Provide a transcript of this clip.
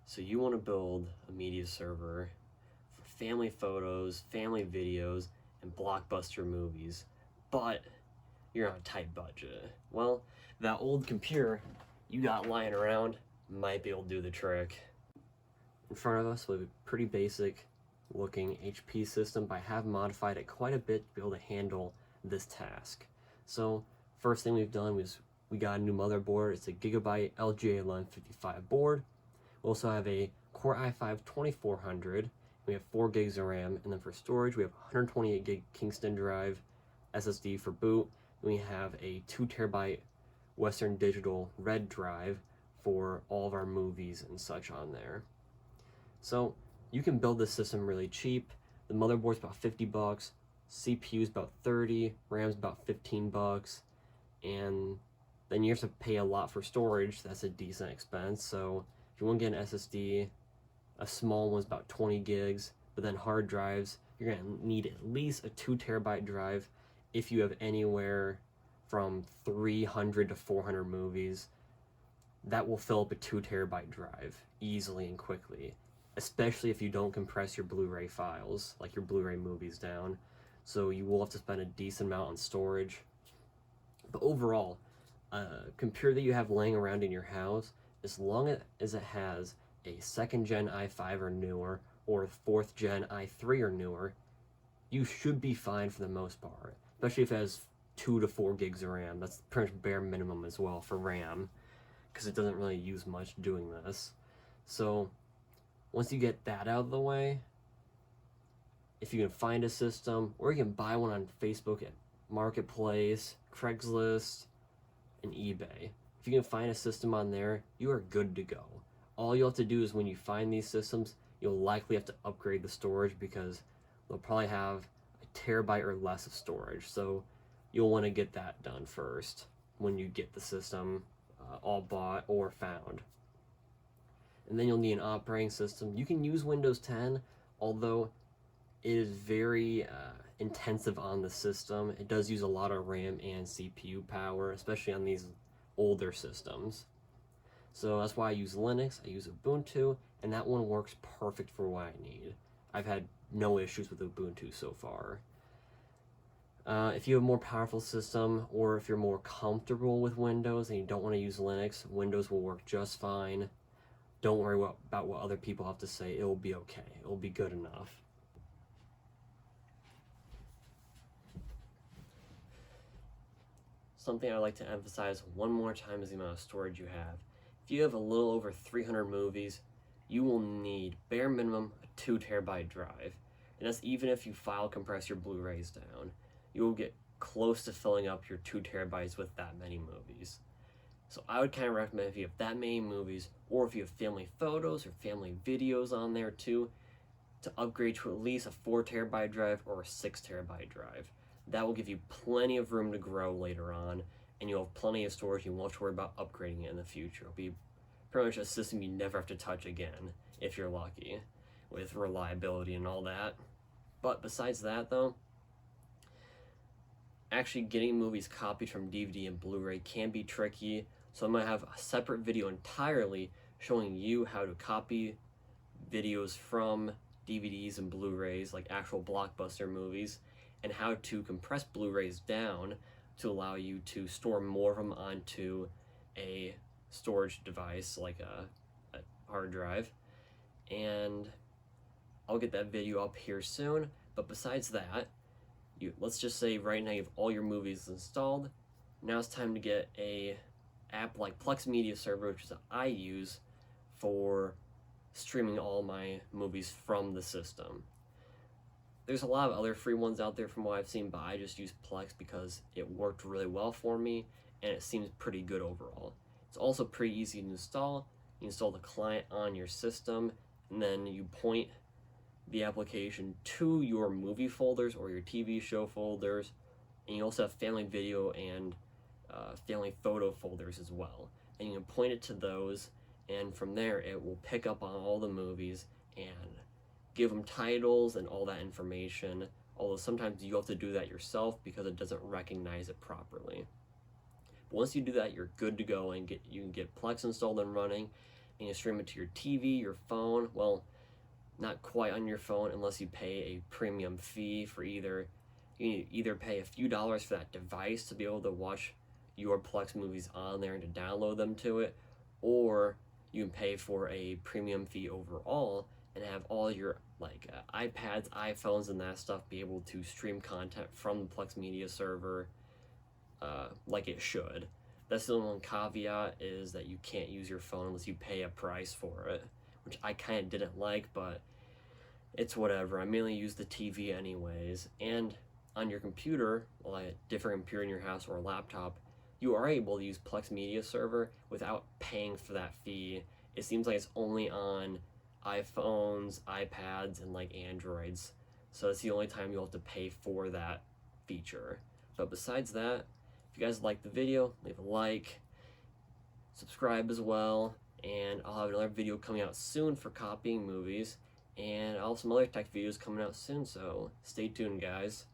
So you want to build a media server for family photos, family videos, and blockbuster movies, but you're on a tight budget. Well, that old computer you got lying around might be able to do the trick. In front of us we have a pretty basic looking HP system, but I have modified it quite a bit to be able to handle this task. So first thing we've done was we got a new motherboard. It's a Gigabyte LGA 1155 board. We also have a Core i5-2400. We have 4 gigs of RAM, and then for storage we have 128 gig Kingston drive SSD for boot. And we have a 2 terabyte Western Digital red drive for all of our movies and such on there. So you can build this system really cheap. The motherboard's about 50 bucks, CPU's about 30, RAM's about 15 bucks, and then you have to pay a lot for storage. That's a decent expense. So if you want to get an SSD, a small one's about 20 gigs, but then hard drives, you're going to need at least a 2 terabyte drive if you have anywhere from 300 to 400 movies. That will fill up a 2 terabyte drive easily and quickly, especially if you don't compress your Blu-ray files, like your Blu-ray movies down. So you will have to spend a decent amount on storage. But overall, a computer that you have laying around in your house, as long as it has a 2nd gen i5 or newer, or 4th gen i3 or newer, you should be fine for the most part, especially if it has 2 to 4 gigs of RAM. That's pretty much bare minimum as well for RAM, because it doesn't really use much doing this. So once you get that out of the way, if you can find a system, or you can buy one on Facebook at Marketplace, Craigslist, and eBay. If you can find a system on there, you are good to go. All you'll have to do is when you find these systems, you'll likely have to upgrade the storage because they'll probably have a terabyte or less of storage. So you'll want to get that done first when you get the system all bought or found. And then you'll need an operating system. You can use Windows 10, although it is very intensive on the system. It does use a lot of RAM and CPU power, especially on these older systems. So that's why I use Linux. I use Ubuntu, and that one works perfect for what I need. I've had no issues with Ubuntu so far. If you have a more powerful system, or if you're more comfortable with Windows and you don't want to use Linux, Windows will work just fine. Don't worry about what other people have to say. It will be okay. It will be good enough. Something I like to emphasize one more time is the amount of storage you have. If you have a little over 300 movies, you will need bare minimum a 2 terabyte drive. And that's even if you file compress your Blu-rays down. You will get close to filling up your 2 terabytes with that many movies. So I would kind of recommend, if you have that many movies, or if you have family photos or family videos on there too, to upgrade to at least a 4 terabyte drive or a 6 terabyte drive. That will give you plenty of room to grow later on, and you'll have plenty of storage. You won't have to worry about upgrading it in the future. It'll be pretty much a system you never have to touch again, if you're lucky, with reliability and all that. But besides that though, actually getting movies copied from DVD and Blu-ray can be tricky, so I'm going to have a separate video entirely showing you how to copy videos from DVDs and Blu-rays, like actual blockbuster movies, and how to compress Blu-rays down to allow you to store more of them onto a storage device like a hard drive. And I'll get that video up here soon. But besides that, let's just say right now you have all your movies installed. Now it's time to get a app like Plex Media Server, which is what I use for streaming all my movies from the system. There's a lot of other free ones out there from what I've seen, but I just use Plex because it worked really well for me and it seems pretty good overall. It's also pretty easy to install. You install the client on your system, and then you point the application to your movie folders or your TV show folders, and you also have family video and family photo folders as well. And you can point it to those, and from there it will pick up on all the movies and give them titles and all that information, although sometimes you have to do that yourself because it doesn't recognize it properly. But once you do that, you're good to go, and you can get Plex installed and running. and you stream it to your TV, your phone. Well, not quite on your phone unless you pay a premium fee for either pay a few dollars for that device to be able to watch your Plex movies on there and to download them to it, or you can pay for a premium fee overall and have all your iPads, iPhones, and that stuff be able to stream content from the Plex Media server like it should. That's the only one caveat, is that you can't use your phone unless you pay a price for it, which I kind of didn't like, but it's whatever. I mainly use the TV anyways. And on your computer, like a different computer in your house or a laptop, you are able to use Plex Media Server without paying for that fee. It seems like it's only on iPhones, iPads, and like Androids. So that's the only time you'll have to pay for that feature. But besides that, if you guys like the video, leave a like, subscribe as well, and I'll have another video coming out soon for copying movies, and I'll have some other tech videos coming out soon, so stay tuned, guys.